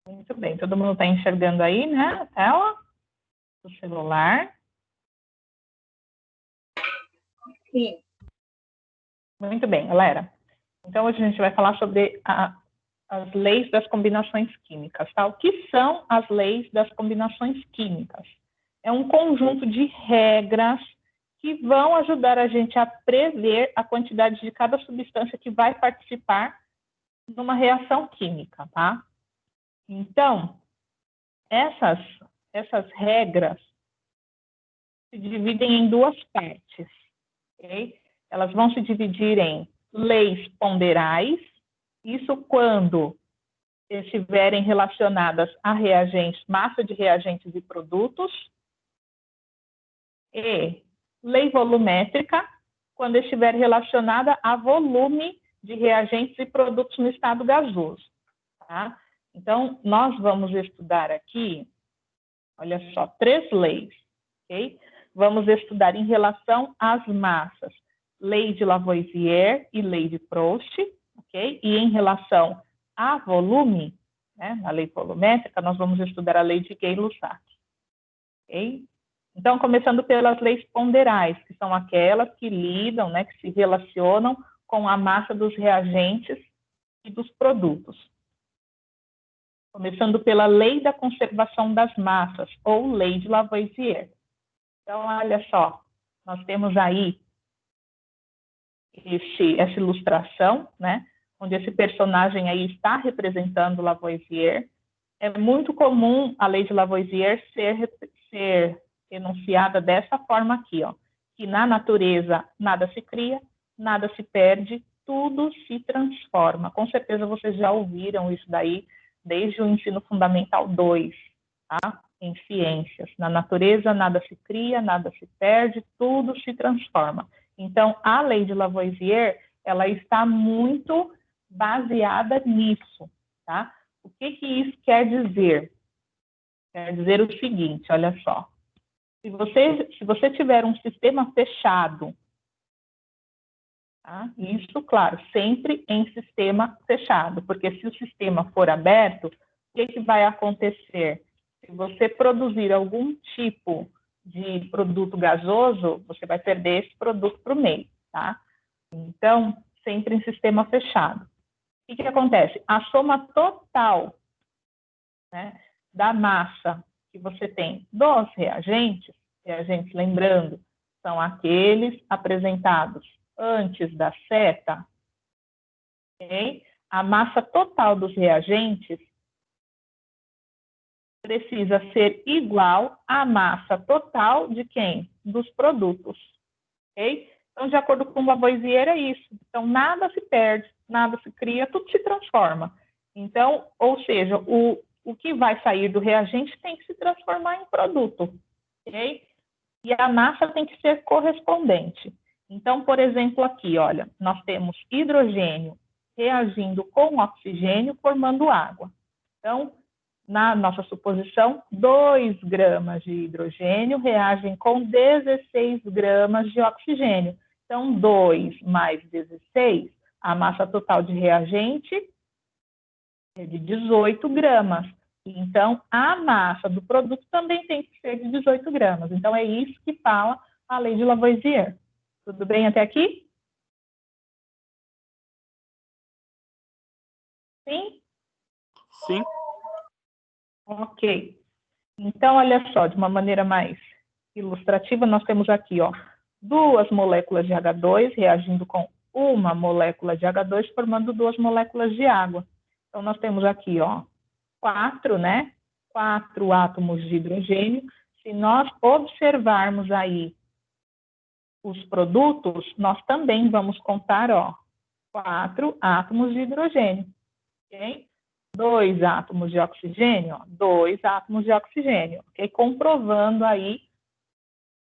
Muito bem, todo mundo está enxergando aí, né, a tela do celular? Sim. Muito bem, galera. Então, hoje a gente vai falar sobre as leis das combinações químicas, tá? O que são as leis das combinações químicas? É um conjunto de regras que vão ajudar a gente a prever a quantidade de cada substância que vai participar numa reação química, tá? Então, essas regras se dividem em duas partes, ok? Elas vão se dividir em leis ponderais, isso quando estiverem relacionadas a reagentes, massa de reagentes e produtos, e lei volumétrica, quando estiver relacionada a volume de reagentes e produtos no estado gasoso, tá? Então, nós vamos estudar aqui, olha só, 3 leis, ok? Vamos estudar em relação às massas, lei de Lavoisier e lei de Proust, ok? E em relação a volume, né, a lei volumétrica, nós vamos estudar a lei de Gay-Lussac, ok? Então, começando pelas leis ponderais, que são aquelas que lidam, né, que se relacionam com a massa dos reagentes e dos produtos. Começando pela lei da conservação das massas, ou lei de Lavoisier. Então, olha só, nós temos aí essa ilustração, né, onde esse personagem aí está representando Lavoisier. É muito comum a lei de Lavoisier ser enunciada dessa forma aqui, ó, que na natureza nada se cria, nada se perde, tudo se transforma. Com certeza vocês já ouviram isso daí desde o ensino fundamental 2, tá? Em ciências. Na natureza nada se cria, nada se perde, tudo se transforma. Então, a lei de Lavoisier, ela está muito baseada nisso, tá? O que isso quer dizer? Quer dizer o seguinte, olha só. Se você tiver um sistema fechado, tá? Isso, claro, sempre em sistema fechado, porque se o sistema for aberto, o que vai acontecer? Se você produzir algum tipo de produto gasoso, você vai perder esse produto para o meio, tá? Então, sempre em sistema fechado. O que acontece? A soma total, né, da massa que você tem dos reagentes, lembrando, são aqueles apresentados antes da seta, ok? A massa total dos reagentes precisa ser igual à massa total de quem? Dos produtos, ok? Então, de acordo com Lavoisier, é isso. Então, nada se perde, nada se cria, tudo se transforma. Então, ou seja, o que vai sair do reagente tem que se transformar em produto, ok? E a massa tem que ser correspondente. Então, por exemplo, aqui, olha, nós temos hidrogênio reagindo com oxigênio, formando água. Então, na nossa suposição, 2 gramas de hidrogênio reagem com 16 gramas de oxigênio. Então, 2 mais 16, a massa total de reagente é de 18 gramas. Então, a massa do produto também tem que ser de 18 gramas. Então, é isso que fala a lei de Lavoisier. Tudo bem até aqui? Sim? Sim. Ok. Então, olha só, de uma maneira mais ilustrativa, nós temos aqui, ó, 2 moléculas de H2 reagindo com uma molécula de H2, formando 2 moléculas de água. Então, nós temos aqui, ó, 4, né? 4 átomos de hidrogênio. Se nós observarmos aí os produtos, nós também vamos contar, ó, 4 átomos de hidrogênio, ok? 2 átomos de oxigênio, ó, 2 átomos de oxigênio, ok? Comprovando aí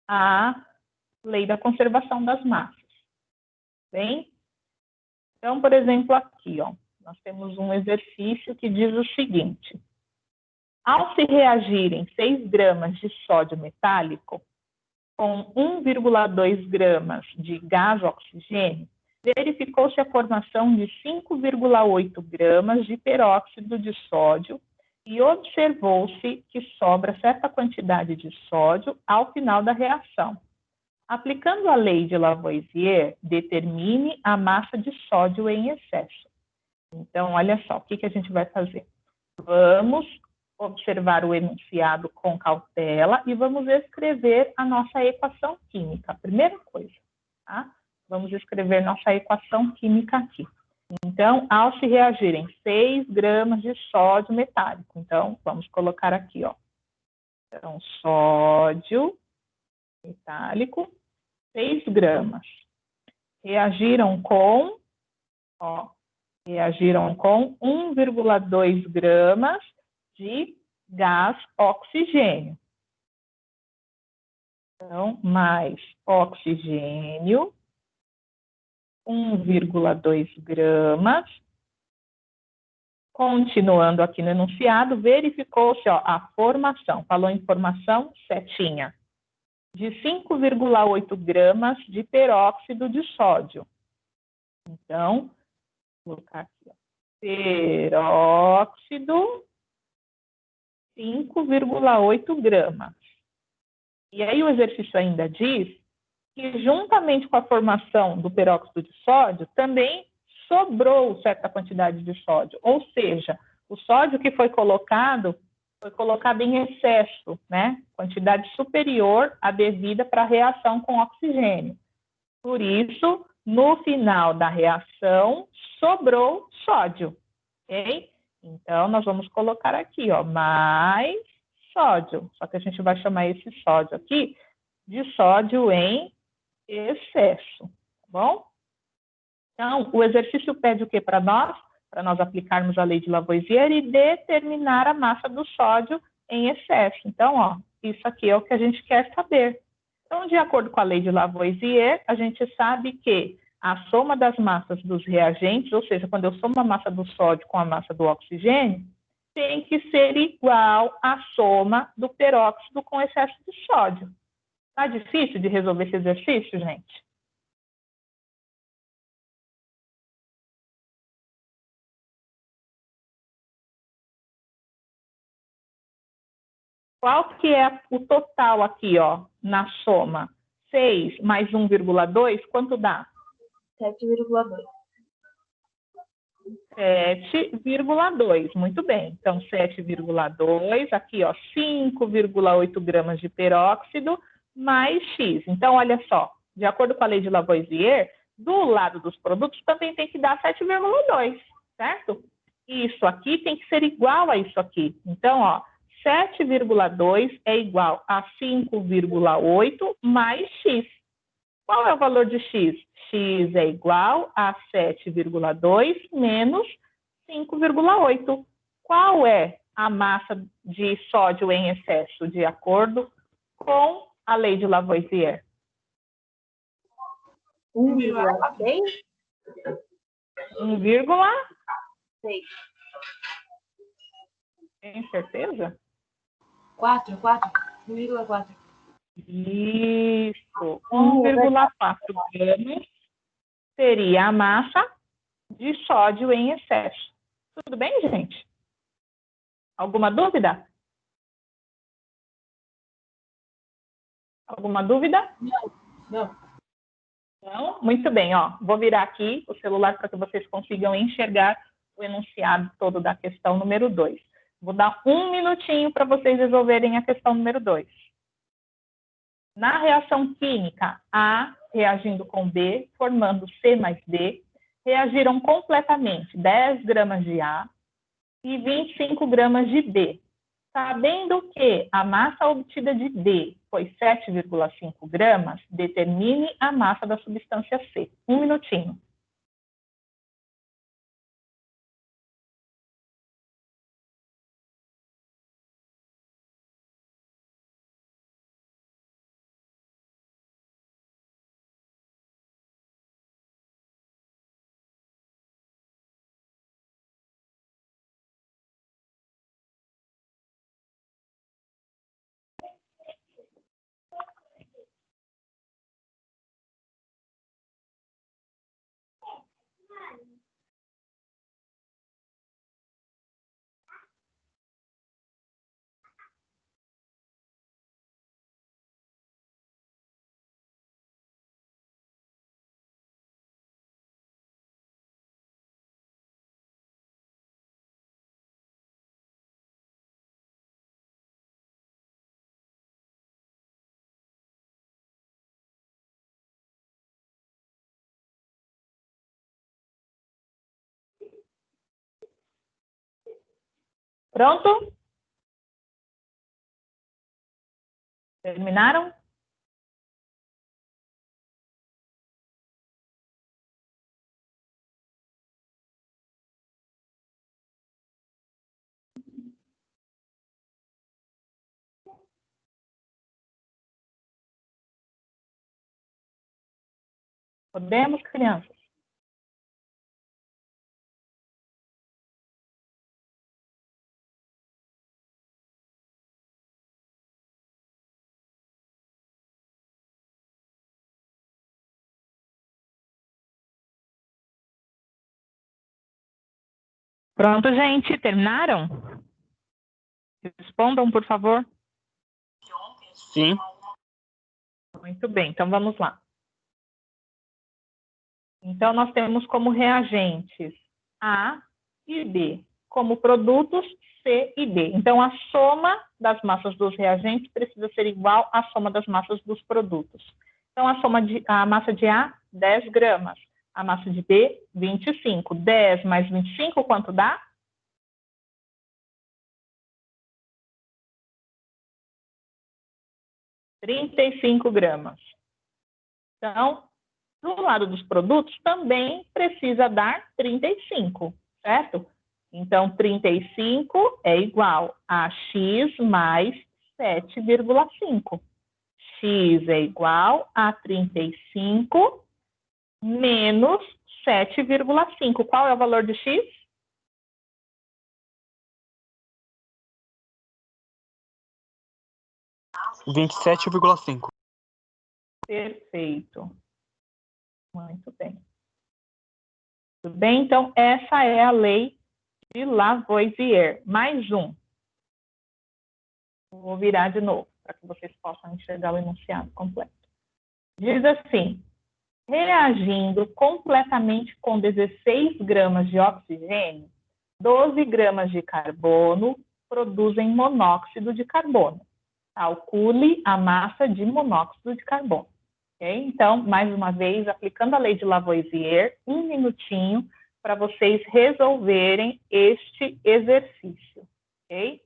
a lei da conservação das massas, bem? Então, por exemplo, aqui, ó, nós temos um exercício que diz o seguinte: ao se reagirem 6 gramas de sódio metálico com 1,2 gramas de gás oxigênio, verificou-se a formação de 5,8 gramas de peróxido de sódio e observou-se que sobra certa quantidade de sódio ao final da reação. Aplicando a lei de Lavoisier, determine a massa de sódio em excesso. Então, olha só, o que a gente vai fazer? Vamos observar o enunciado com cautela e vamos escrever a nossa equação química. Primeira coisa, tá? Vamos escrever nossa equação química aqui. Então, ao se reagirem 6 gramas de sódio metálico. Então, vamos colocar aqui, ó. Então, sódio metálico, 6 gramas. Reagiram com, ó, 1,2 gramas de gás oxigênio. Então, mais oxigênio, 1,2 gramas. Continuando aqui no enunciado, verificou-se a formação, falou em formação, setinha, de 5,8 gramas de peróxido de sódio. Então, vou colocar aqui, ó, peróxido, 5,8 gramas. E aí o exercício ainda diz que, juntamente com a formação do peróxido de sódio, também sobrou certa quantidade de sódio. Ou seja, o sódio que foi colocado em excesso, né? Quantidade superior à devida para a reação com oxigênio. Por isso, no final da reação, sobrou sódio, ok? Então, nós vamos colocar aqui, ó, mais sódio. Só que a gente vai chamar esse sódio aqui de sódio em excesso, tá bom? Então, o exercício pede o que para nós? Para nós aplicarmos a lei de Lavoisier e determinar a massa do sódio em excesso. Então, ó, isso aqui é o que a gente quer saber. Então, de acordo com a lei de Lavoisier, a gente sabe que a soma das massas dos reagentes, ou seja, quando eu somo a massa do sódio com a massa do oxigênio, tem que ser igual à soma do peróxido com excesso de sódio. Tá difícil de resolver esse exercício, gente? Qual que é o total aqui, ó, na soma? 6 mais 1,2, quanto dá? 7,2. 7,2, muito bem. Então, 7,2, aqui, ó, 5,8 gramas de peróxido mais X. Então, olha só, de acordo com a lei de Lavoisier, do lado dos produtos também tem que dar 7,2, certo? Isso aqui tem que ser igual a isso aqui. Então, ó, 7,2 é igual a 5,8 mais X. Qual é o valor de X? X é igual a 7,2 menos 5,8. Qual é a massa de sódio em excesso, de acordo com a lei de Lavoisier? 1,6? 1,6. Tem certeza? 1,4. Isso. 1,4 gramas seria a massa de sódio em excesso. Tudo bem, gente? Alguma dúvida? Alguma dúvida? Não. Não? Muito bem, ó. Vou virar aqui o celular para que vocês consigam enxergar o enunciado todo da questão número 2. Vou dar um minutinho para vocês resolverem a questão número 2. Na reação química, A reagindo com B, formando C mais D, reagiram completamente 10 gramas de A e 25 gramas de B. Sabendo que a massa obtida de D foi 7,5 gramas, determine a massa da substância C. Um minutinho. Pronto? Terminaram? Podemos, crianças? Pronto, gente? Terminaram? Respondam, por favor. Sim. Muito bem, então vamos lá. Então, nós temos como reagentes A e B, como produtos C e D. Então, a soma das massas dos reagentes precisa ser igual à soma das massas dos produtos. Então, a massa de A, 10 gramas. A massa de B, 25. 10 mais 25, quanto dá? 35 gramas. Então, do lado dos produtos, também precisa dar 35, certo? Então, 35 é igual a x mais 7,5. X é igual a 35 menos 7,5. Qual é o valor de x? R$ 27,5. Perfeito. Muito bem. Tudo bem? Então, essa é a lei de Lavoisier. Mais um. Vou virar de novo, para que vocês possam enxergar o enunciado completo. Diz assim: reagindo completamente com 16 gramas de oxigênio, 12 gramas de carbono produzem monóxido de carbono. Calcule a massa de monóxido de carbono. Okay? Então, mais uma vez, aplicando a lei de Lavoisier, um minutinho para vocês resolverem este exercício. Ok?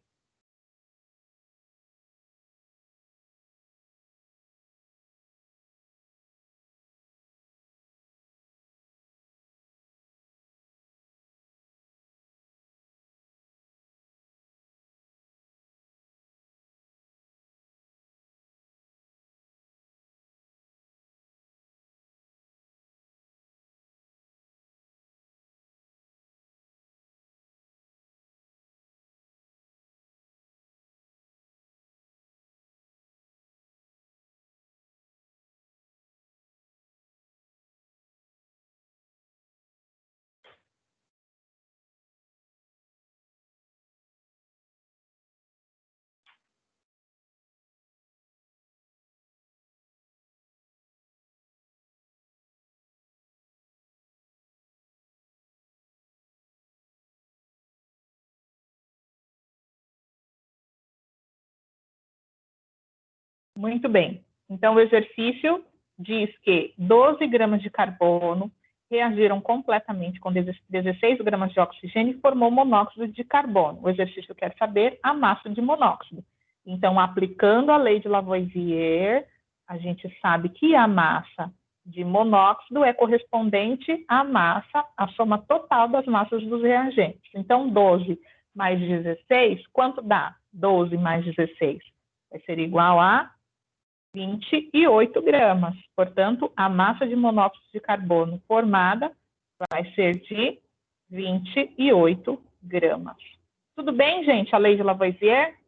Muito bem. Então, o exercício diz que 12 gramas de carbono reagiram completamente com 16 gramas de oxigênio e formou monóxido de carbono. O exercício quer saber a massa de monóxido. Então, aplicando a lei de Lavoisier, a gente sabe que a massa de monóxido é correspondente à massa, à soma total das massas dos reagentes. Então, 12 mais 16, quanto dá? 12 mais 16 vai ser igual a 28 gramas. Portanto, a massa de monóxido de carbono formada vai ser de 28 gramas. Tudo bem, gente? A lei de Lavoisier?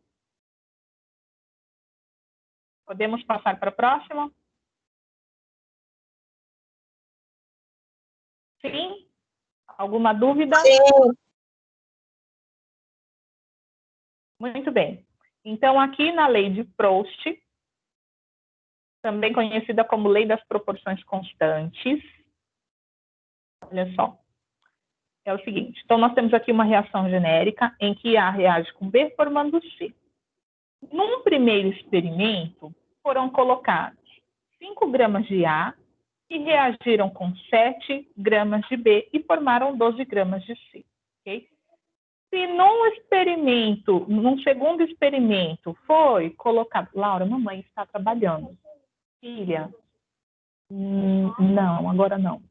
Podemos passar para a próxima? Sim? Alguma dúvida? Sim. Muito bem. Então, aqui na lei de Proust, também conhecida como lei das proporções constantes, olha só, é o seguinte. Então, nós temos aqui uma reação genérica em que A reage com B formando C. Num primeiro experimento, foram colocados 5 gramas de A e reagiram com 7 gramas de B e formaram 12 gramas de C. Okay? Se num experimento, num segundo experimento, foi colocado... Laura, mamãe está trabalhando. Filha, não, agora não.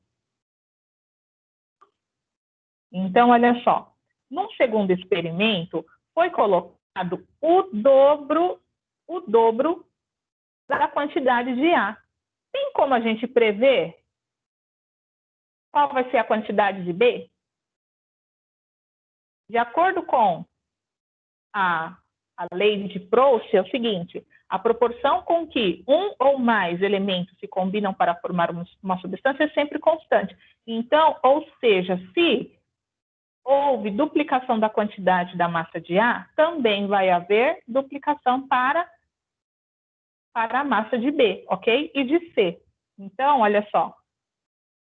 Então, olha só. Num segundo experimento, foi colocado o dobro da quantidade de A. Tem como a gente prever qual vai ser a quantidade de B? De acordo com a lei de Proust, é o seguinte: a proporção com que um ou mais elementos se combinam para formar uma substância é sempre constante. Então, ou seja, se houve duplicação da quantidade da massa de A, também vai haver duplicação para a massa de B, ok? E de C. Então, olha só.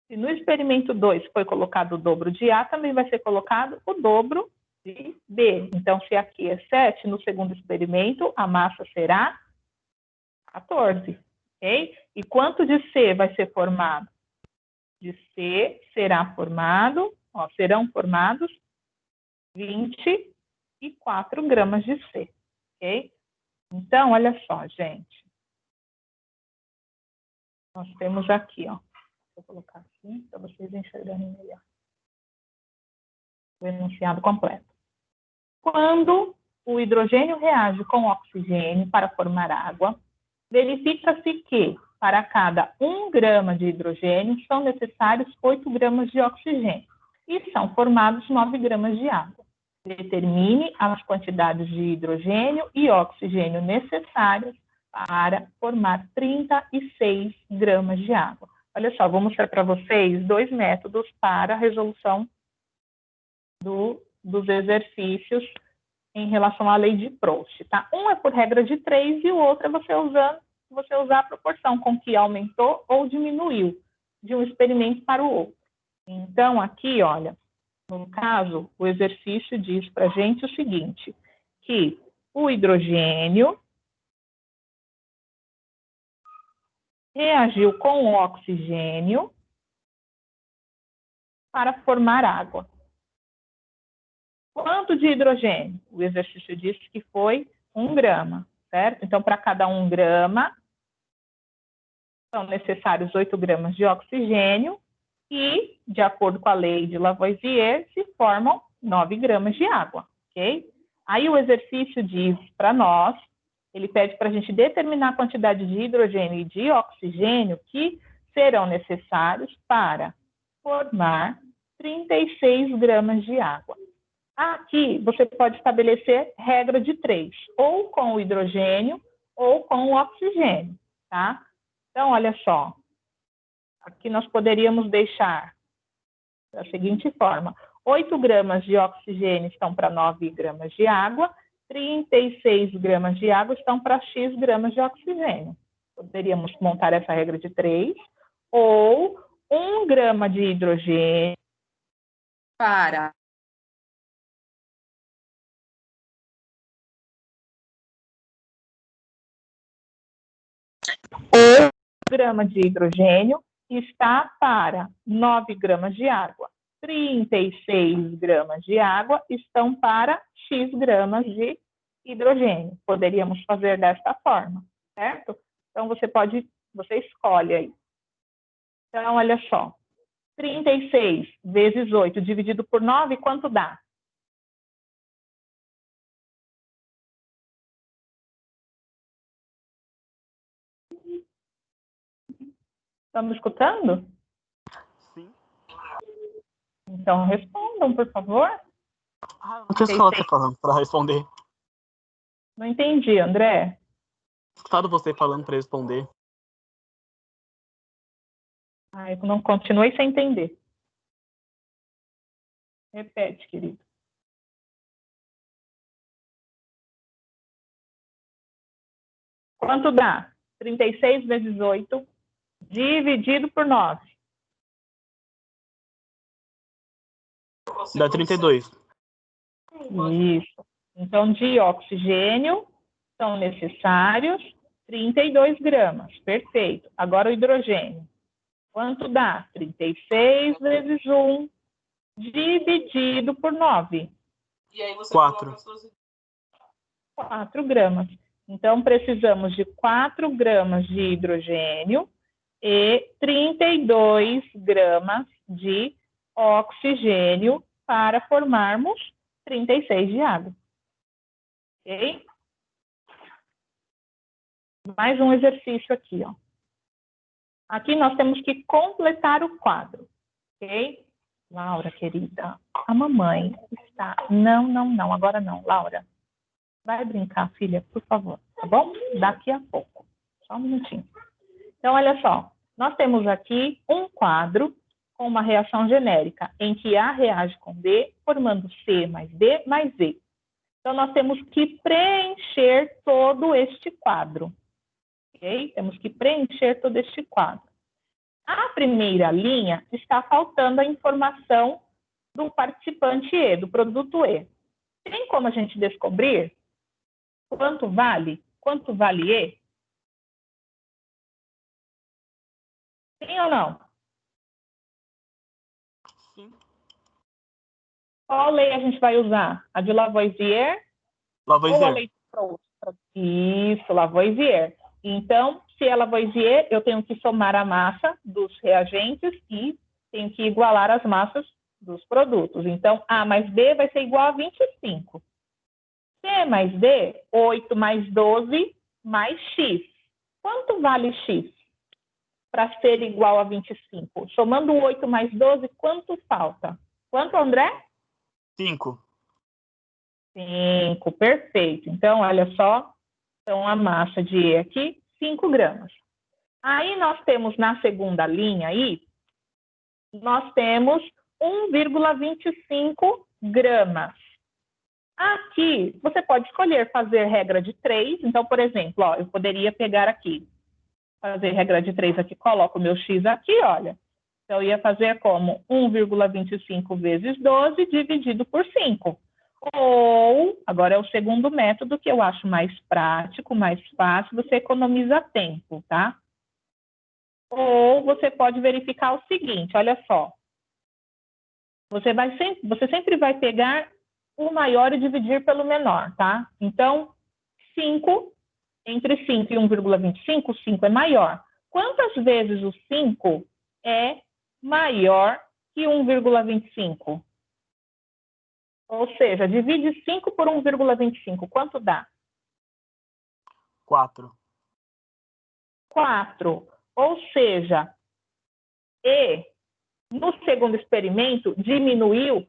Se no experimento 2 foi colocado o dobro de A, também vai ser colocado o dobro de B. Então, se aqui é 7, no segundo experimento, a massa será 14, ok? E quanto de C vai ser formado? De C serão formados 24 gramas de C, ok? Então, olha só, gente. Nós temos aqui, ó. Vou colocar aqui para vocês enxergarem melhor. O enunciado completo. Quando o hidrogênio reage com o oxigênio para formar água, verifica-se que, para cada 1 grama de hidrogênio, são necessários 8 gramas de oxigênio e são formados 9 gramas de água. Determine as quantidades de hidrogênio e oxigênio necessárias para formar 36 gramas de água. Olha só, vou mostrar para vocês 2 métodos para a resolução dos exercícios em relação à lei de Proust, tá? Um é por regra de 3 e o outro é você usar a proporção com que aumentou ou diminuiu de um experimento para o outro. Então, aqui, olha, no caso, o exercício diz para a gente o seguinte, que o hidrogênio reagiu com o oxigênio para formar água. Quanto de hidrogênio? O exercício diz que foi 1 grama, certo? Então, para cada 1 grama, são necessários 8 gramas de oxigênio e, de acordo com a lei de Lavoisier, se formam 9 gramas de água, ok? Aí o exercício diz para nós, ele pede para a gente determinar a quantidade de hidrogênio e de oxigênio que serão necessários para formar 36 gramas de água. Aqui, você pode estabelecer regra de 3, ou com o hidrogênio ou com o oxigênio, tá? Então, olha só. Aqui nós poderíamos deixar da seguinte forma. 8 gramas de oxigênio estão para 9 gramas de água, 36 gramas de água estão para X gramas de oxigênio. Poderíamos montar essa regra de 3, ou 1 grama de hidrogênio para 1 grama de hidrogênio está para 9 gramas de água. 36 gramas de água estão para X gramas de hidrogênio. Poderíamos fazer desta forma, certo? Então, você escolhe aí. Então, olha só. 36 vezes 8 dividido por 9, quanto dá? Estão me escutando? Sim. Então, respondam, por favor. Não tinha escutado você falando para responder. Não entendi, André. Escutado você falando para responder. Eu não continuei sem entender. Repete, querido. Quanto dá? 36 vezes 8 dividido por 9. Dá 32. Isso. Então, de oxigênio são necessários 32 gramas. Perfeito. Agora o hidrogênio. Quanto dá? 36 vezes 1 dividido por 9. 4. 4 gramas. Então, precisamos de 4 gramas de hidrogênio e 32 gramas de oxigênio para formarmos 36 de água. Ok? Mais um exercício aqui, ó. Aqui nós temos que completar o quadro, ok? Laura, querida, a mamãe está... Não, agora não, Laura. Vai brincar, filha, por favor, tá bom? Daqui a pouco. Só um minutinho. Então, olha só. Nós temos aqui um quadro com uma reação genérica, em que A reage com B, formando C mais D mais E. Então, nós temos que preencher todo este quadro. Ok? Temos que preencher todo este quadro. A primeira linha está faltando a informação do participante E, do produto E. Tem como a gente descobrir quanto vale? Quanto vale E? Sim ou não? Sim. Qual lei a gente vai usar? A de Lavoisier ou a Lavoisier. lei de Proust? Isso, Lavoisier. Então, se é Lavoisier, eu tenho que somar a massa dos reagentes e tenho que igualar as massas dos produtos. Então, A mais B vai ser igual a 25. C mais D, 8 mais 12 mais X. Quanto vale X para ser igual a 25? Somando 8 mais 12, quanto falta? Quanto, André? 5. 5, perfeito. Então, olha só. Então, a massa de E aqui, 5 gramas. Aí, nós temos na segunda linha aí, nós temos 1,25 gramas. Aqui, você pode escolher fazer regra de 3. Então, por exemplo, ó, eu poderia pegar aqui, fazer regra de 3 aqui, coloco o meu X aqui, olha. Então, eu ia fazer como 1,25 vezes 12 dividido por 5. Ou, agora é o segundo método que eu acho mais prático, mais fácil, você economiza tempo, tá? Ou você pode verificar o seguinte, olha só. Você sempre vai pegar o maior e dividir pelo menor, tá? Então, 5, entre 5 e 1,25, 5 é maior. Quantas vezes o 5 é maior que 1,25? Ou seja, divide 5 por 1,25. Quanto dá? 4. 4. Ou seja, E, no segundo experimento, diminuiu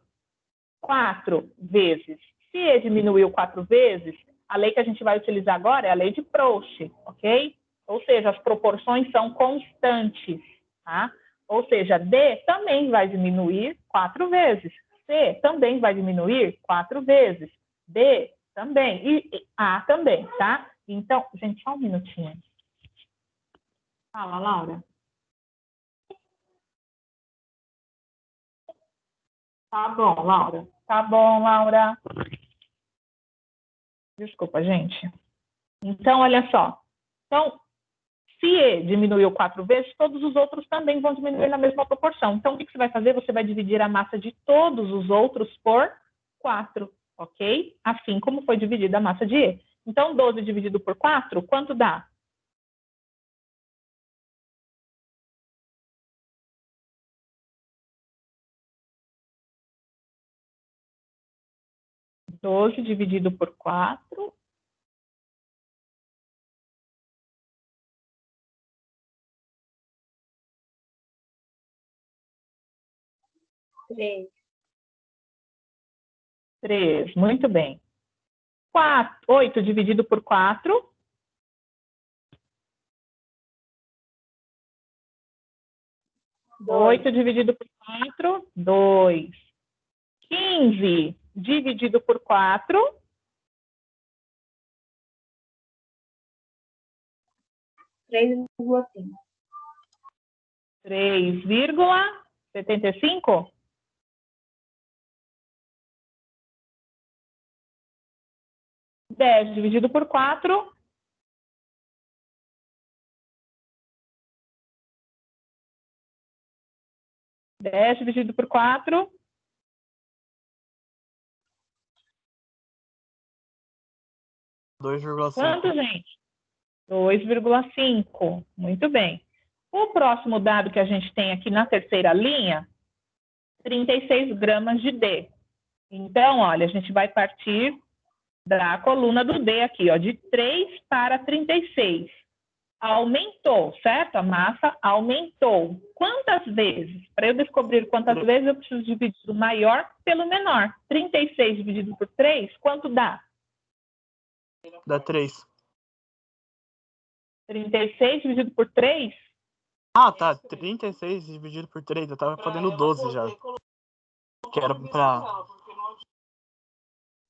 4 vezes. Se E diminuiu 4 vezes, a lei que a gente vai utilizar agora é a lei de Proust, ok? Ou seja, as proporções são constantes, tá? Ou seja, D também vai diminuir 4 vezes. C também vai diminuir 4 vezes. D também. E A também, tá? Então, gente, só um minutinho. Fala, Laura. Tá bom, Laura. Tá bom, Laura. Desculpa, gente. Então, olha só. Então, se E diminuiu 4 vezes, todos os outros também vão diminuir na mesma proporção. Então, o que você vai fazer? Você vai dividir a massa de todos os outros por 4, ok? Assim como foi dividida a massa de E. Então, 12 dividido por 4, quanto dá? Doze dividido por 4. 3. 3, muito bem. 8 dividido por 4. 8 dividido por 4, 2. 15 dividido por 4. 3,5. 3,75? 10 dividido por 4. 10 dividido por 4. 2,5. Quanto, gente? 2,5. Muito bem. O próximo dado que a gente tem aqui na terceira linha, 36 gramas de D. Então, olha, a gente vai partir da coluna do D aqui, ó, de 3 para 36. Aumentou, certo? A massa aumentou. Quantas vezes? Para eu descobrir quantas vezes, eu preciso dividir o maior pelo menor. 36 dividido por 3, quanto dá? Dá 3. 36 dividido por 3? Ah, tá. 36 dividido por 3. Eu tava fazendo 12 já. Que era pra...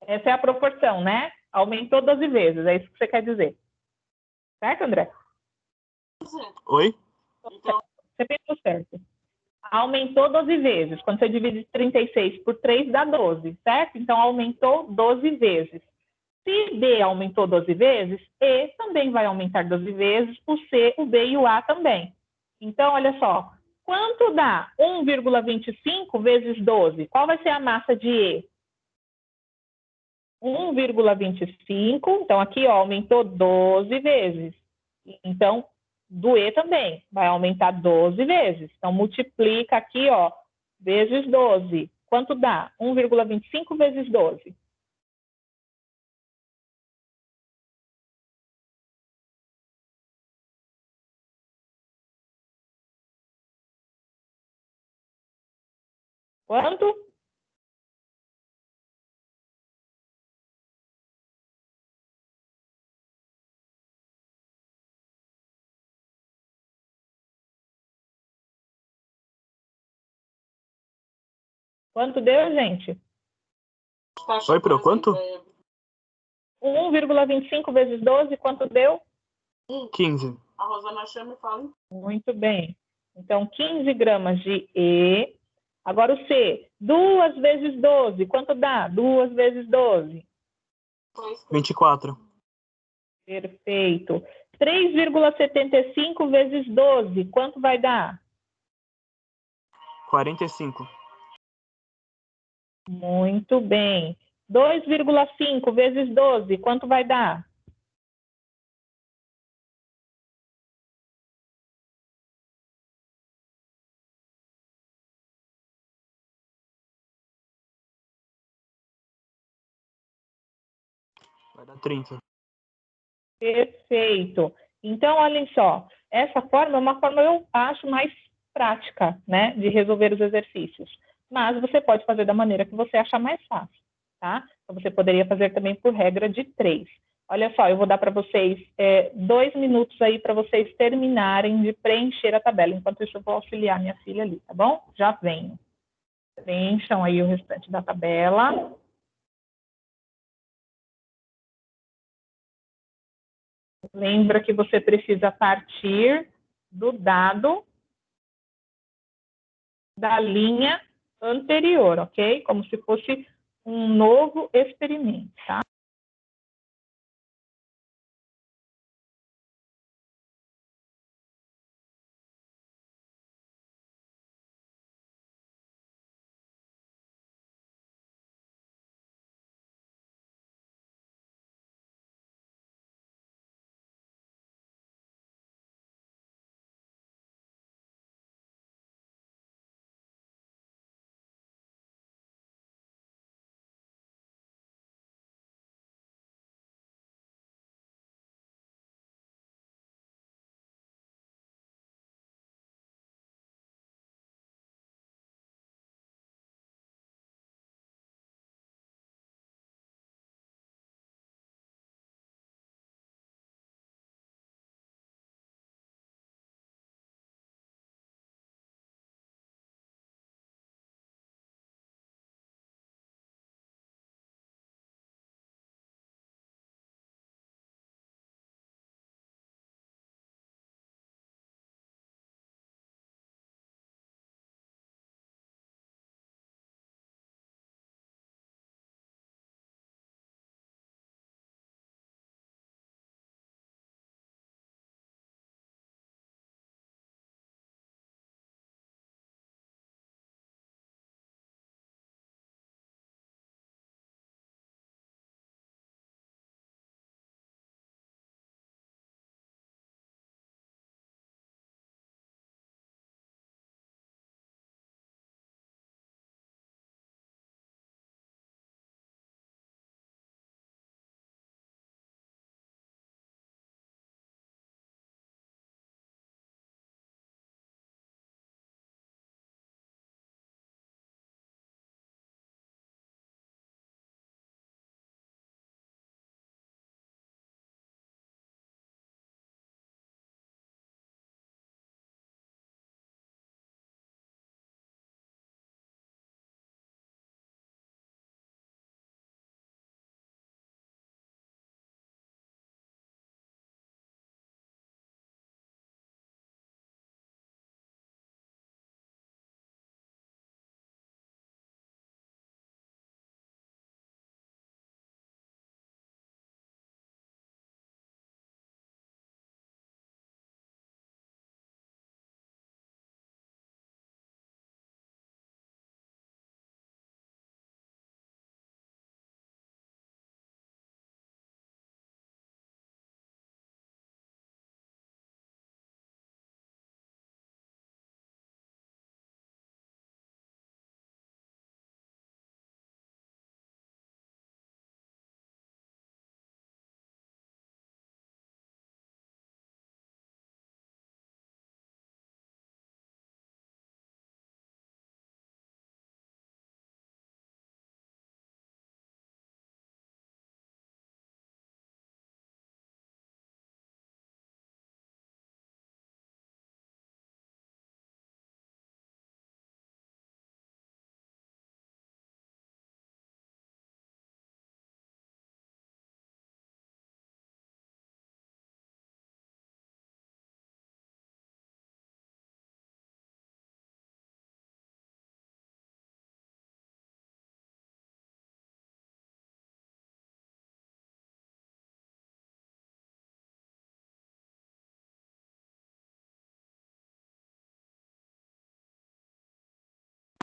Essa é a proporção, né? Aumentou 12 vezes, é isso que você quer dizer. Certo, André? Oi? Você pensou certo. Aumentou 12 vezes. Quando você divide 36 por 3, dá 12, certo? Então, aumentou 12 vezes. Se D aumentou 12 vezes, E também vai aumentar 12 vezes, o C, o B e o A também. Então, olha só. Quanto dá 1,25 vezes 12? Qual vai ser a massa de E? 1,25. Então, aqui ó, aumentou 12 vezes. Então, do E também vai aumentar 12 vezes. Então, multiplica aqui, ó, vezes 12. Quanto dá? 1,25 vezes 12. Quanto? Quanto deu, gente? Oi, Pro, quanto? 1,25 vezes 12, quanto deu? 15. A Rosana chama e fala. Muito bem. Então, 15 gramas de E. Agora o C. 2 vezes 12, quanto dá? 2 vezes 12. 24. Perfeito. 3,75 vezes 12, quanto vai dar? 45. Muito bem. 2,5 vezes 12, quanto vai dar? Vai dar 30. Perfeito. Então, olhem só, essa forma é uma forma, eu acho, mais prática, né, de resolver os exercícios. Mas você pode fazer da maneira que você achar mais fácil, tá? Então, você poderia fazer também por regra de 3. Olha só, eu vou dar para vocês 2 minutos aí para vocês terminarem de preencher a tabela. Enquanto isso, eu vou auxiliar minha filha ali, tá bom? Já venho. Preencham aí o restante da tabela. Lembra que você precisa partir do dado da linha anterior, ok? Como se fosse um novo experimento, tá?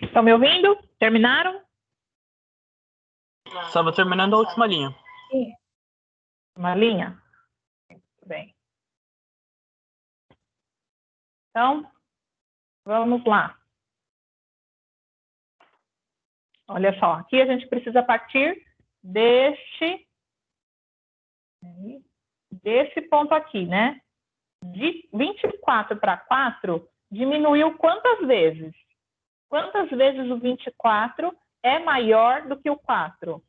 Estão me ouvindo? Terminaram? Estava terminando a última linha. Sim. Uma linha? Muito bem. Então, vamos lá. Olha só, aqui a gente precisa partir deste ponto aqui, né? De 24 para 4, diminuiu quantas vezes? Quantas vezes o 24 é maior do que o 4?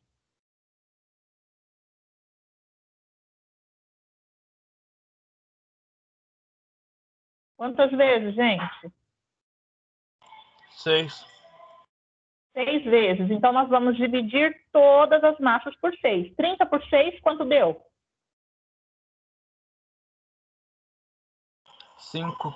Quantas vezes, gente? 6. 6 vezes. Então, nós vamos dividir todas as massas por 6. 30 por 6, quanto deu? 5.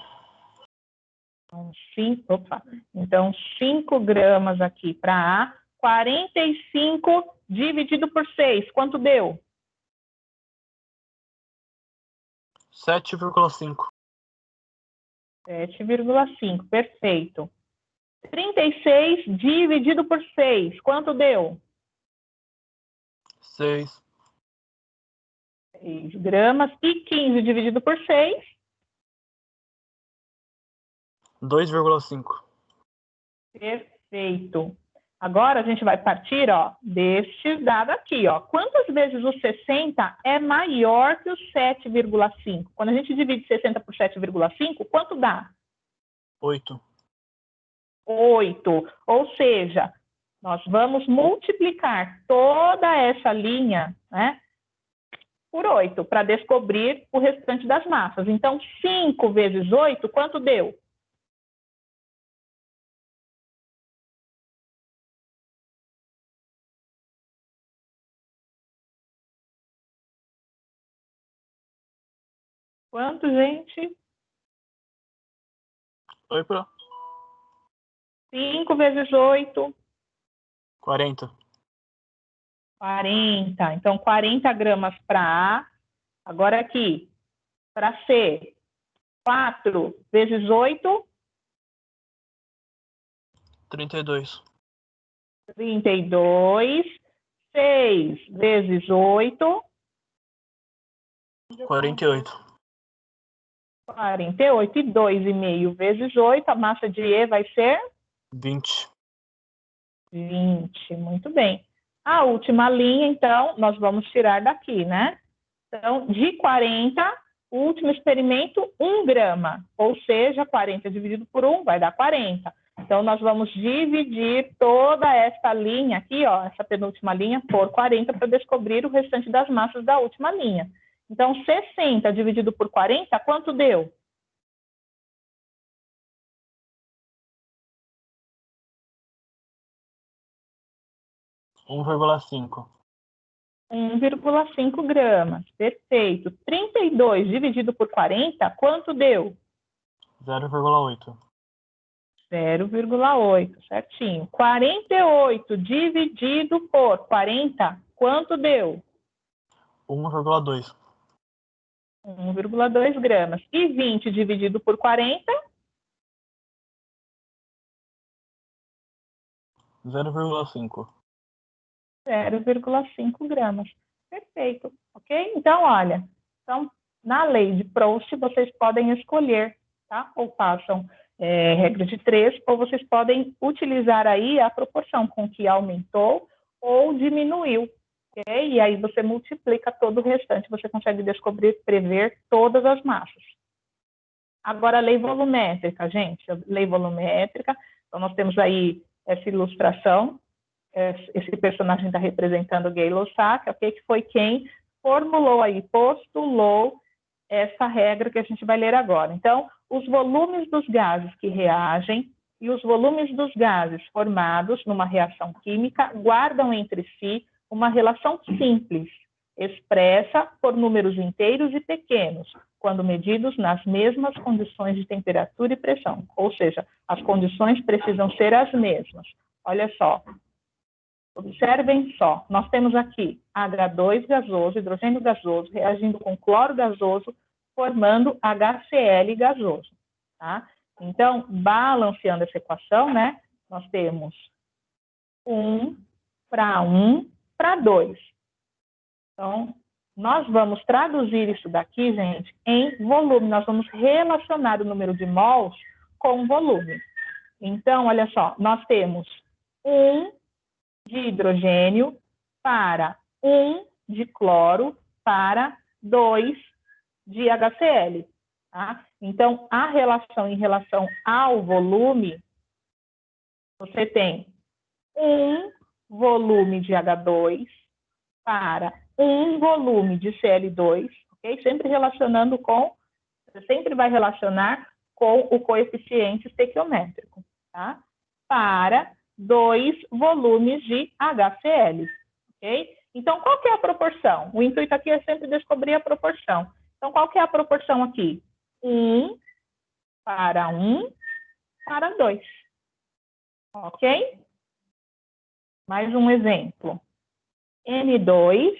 Então, 5 gramas aqui para A. 45 dividido por 6, quanto deu? 7,5. 7,5, perfeito. 36 dividido por 6, quanto deu? 6. 6 gramas. E 15 dividido por 6? 2,5. Perfeito. Agora a gente vai partir, ó, deste dado aqui, ó. Quantas vezes o 60 é maior que o 7,5? Quando a gente divide 60 por 7,5, quanto dá? 8. 8. Ou seja, nós vamos multiplicar toda essa linha, né, por 8, para descobrir o restante das massas. Então, 5 vezes 8, quanto deu? Quanto, gente? Oi, pro. 5 vezes 8, 40. 40. Então, 40 gramas para A. Agora aqui, para C, 4 vezes 8, 32. 32. 6 vezes 8, 48. 48. E 2,5 vezes 8, a massa de E vai ser 20. 20. Muito bem. A última linha, então, nós vamos tirar daqui, né? Então, de 40, o último experimento, 1 grama. Ou seja, 40 dividido por 1 vai dar 40. Então, nós vamos dividir toda essa linha aqui, ó, essa penúltima linha, por 40 para descobrir o restante das massas da última linha. Então, 60 dividido por 40, quanto deu? 1,5. 1,5 gramas. Perfeito. 32 dividido por 40, quanto deu? 0,8. 0,8, certinho. 48 dividido por 40, quanto deu? 1,2. 1,2 gramas. E 20 dividido por 40? 0,5. 0,5 gramas. Perfeito, ok? Então, olha, então, na lei de Proust, vocês podem escolher, tá? Ou passam regra de 3, ou vocês podem utilizar aí a proporção com que aumentou ou diminuiu, ok? E aí você multiplica todo o restante, você consegue descobrir, prever todas as massas. Agora, a lei volumétrica, gente, a lei volumétrica, então nós temos aí essa ilustração, esse personagem está representando Gay-Lussac, ok? Que foi quem formulou aí, postulou essa regra que a gente vai ler agora. Então, os volumes dos gases que reagem e os volumes dos gases formados numa reação química guardam entre si uma relação simples, expressa por números inteiros e pequenos, quando medidos nas mesmas condições de temperatura e pressão. Ou seja, as condições precisam ser as mesmas. Olha só. Observem só, nós temos aqui H2 gasoso, hidrogênio gasoso, reagindo com cloro gasoso, formando HCl gasoso, tá? Então, balanceando essa equação, né, nós temos 1 para 1 para 2. Então, nós vamos traduzir isso daqui, gente, em volume. Nós vamos relacionar o número de mols com o volume. Então, olha só, nós temos 1 de hidrogênio para 1 de cloro para 2 de HCl. Tá? Então, a relação em relação ao volume, você tem 1 volume de H2 para 1 volume de Cl2, ok? Sempre relacionando com, você sempre vai relacionar com o coeficiente estequiométrico, tá? Para 2 volumes de HCl, ok? Então, qual que é a proporção? O intuito aqui é sempre descobrir a proporção. Então, qual que é a proporção aqui? 1 para 1 para 2, ok? Mais um exemplo. N2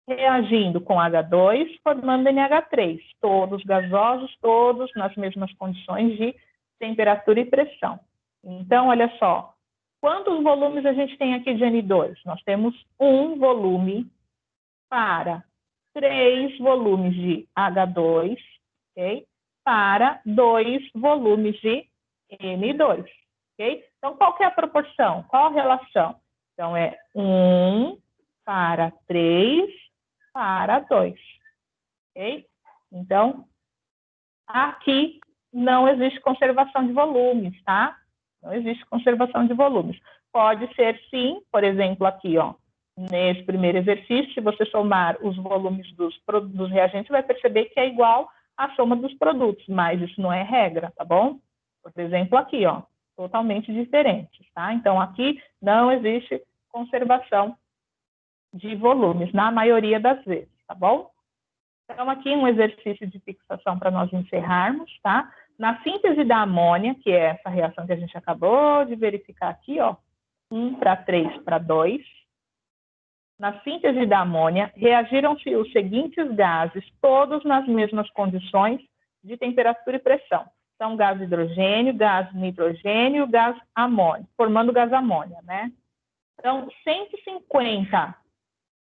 reagindo com H2, formando NH3. Todos gasosos, todos nas mesmas condições de temperatura e pressão. Então, olha só. Quantos volumes a gente tem aqui de N2? Nós temos 1 volume para 3 volumes de H2, ok? Para 2 volumes de N2, ok? Então, qual que é a proporção? Qual a relação? Então, é 1 para 3 para 2, ok? Então, aqui não existe conservação de volumes, tá? Não existe conservação de volumes. Pode ser, sim, por exemplo, aqui, ó, nesse primeiro exercício, se você somar os volumes dos reagentes, vai perceber que é igual à soma dos produtos, mas isso não é regra, tá bom? Por exemplo, aqui, ó, totalmente diferentes, tá? Então, aqui não existe conservação de volumes, na maioria das vezes, tá bom? Então, aqui um exercício de fixação para nós encerrarmos, tá? Na síntese da amônia, que é essa reação que a gente acabou de verificar aqui, ó, 1 para 3 para 2. Na síntese da amônia, reagiram-se os seguintes gases, todos nas mesmas condições de temperatura e pressão. Então, gás hidrogênio, gás nitrogênio, gás amônio, formando gás amônia, né? Então, 150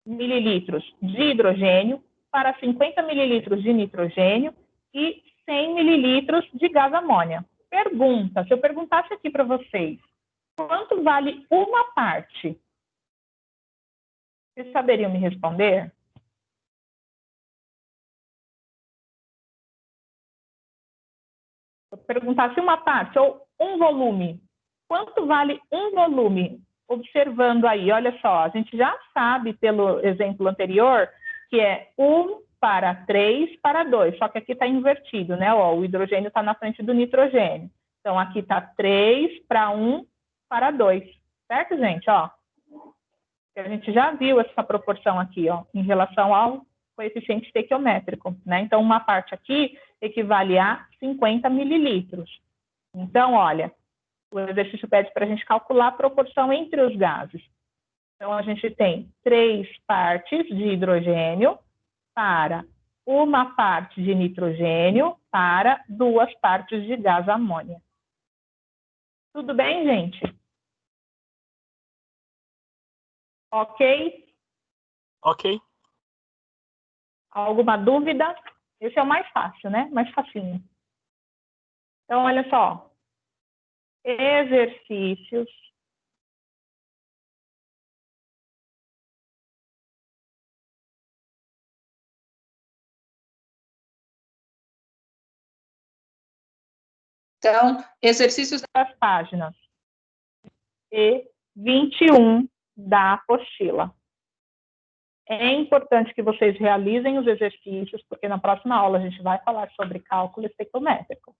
mililitros de hidrogênio para 50 mililitros de nitrogênio e 100 mililitros de gás amônia. Pergunta, se eu perguntasse aqui para vocês, quanto vale uma parte? Vocês saberiam me responder? Se eu perguntasse uma parte ou um volume, quanto vale um volume? Observando aí, olha só, a gente já sabe pelo exemplo anterior que é 1 para 3 para 2, só que aqui está invertido, né? Ó, o hidrogênio está na frente do nitrogênio. Então, aqui está 3 para 1 para 2, certo, gente? Ó, a gente já viu essa proporção aqui, ó, em relação ao coeficiente estequiométrico, né? Então, uma parte aqui equivale a 50 mililitros. Então, olha, o exercício pede para a gente calcular a proporção entre os gases. Então, a gente tem 3 partes de hidrogênio para 1 parte de nitrogênio para 2 partes de gás amônia. Tudo bem, gente? Ok? Ok. Alguma dúvida? Esse é o mais fácil, né? Mais facinho. Então, olha só. Exercícios. Então, exercícios Das páginas e 21 da apostila. É importante que vocês realizem os exercícios, porque na próxima aula a gente vai falar sobre cálculo estequiométrico.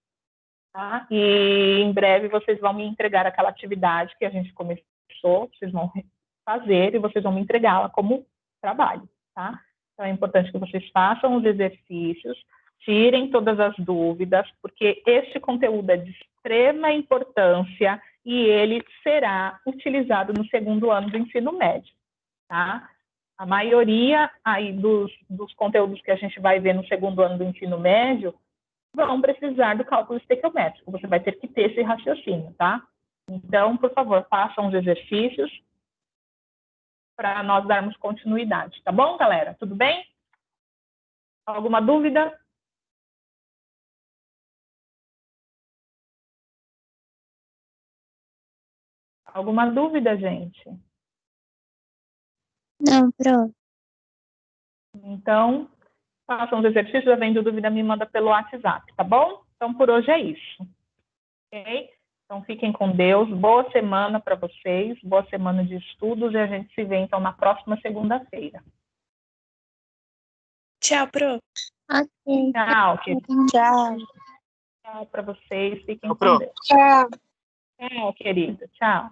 Tá? E em breve vocês vão me entregar aquela atividade que a gente começou, vocês vão fazer e vocês vão me entregá-la como trabalho. Tá? Então é importante que vocês façam os exercícios, tirem todas as dúvidas, porque este conteúdo é de extrema importância e ele será utilizado no segundo ano do ensino médio. Tá? A maioria aí dos conteúdos que a gente vai ver no segundo ano do ensino médio vão precisar do cálculo estequiométrico. Você vai ter que ter esse raciocínio, tá? Então, por favor, façam os exercícios para nós darmos continuidade, tá bom, galera? Tudo bem? Alguma dúvida? Alguma dúvida, gente? Não, pro. Então, façam os exercícios, havendo dúvida, me manda pelo WhatsApp, tá bom? Então, por hoje é isso. Ok? Então, fiquem com Deus. Boa semana para vocês, boa semana de estudos e a gente se vê, então, na próxima segunda-feira. Tchau, pro. Ok. Tchau, querido. Tchau. Tchau para vocês. Fiquem Tchau, com Pro. Deus. Tchau. Tchau, querida. Tchau.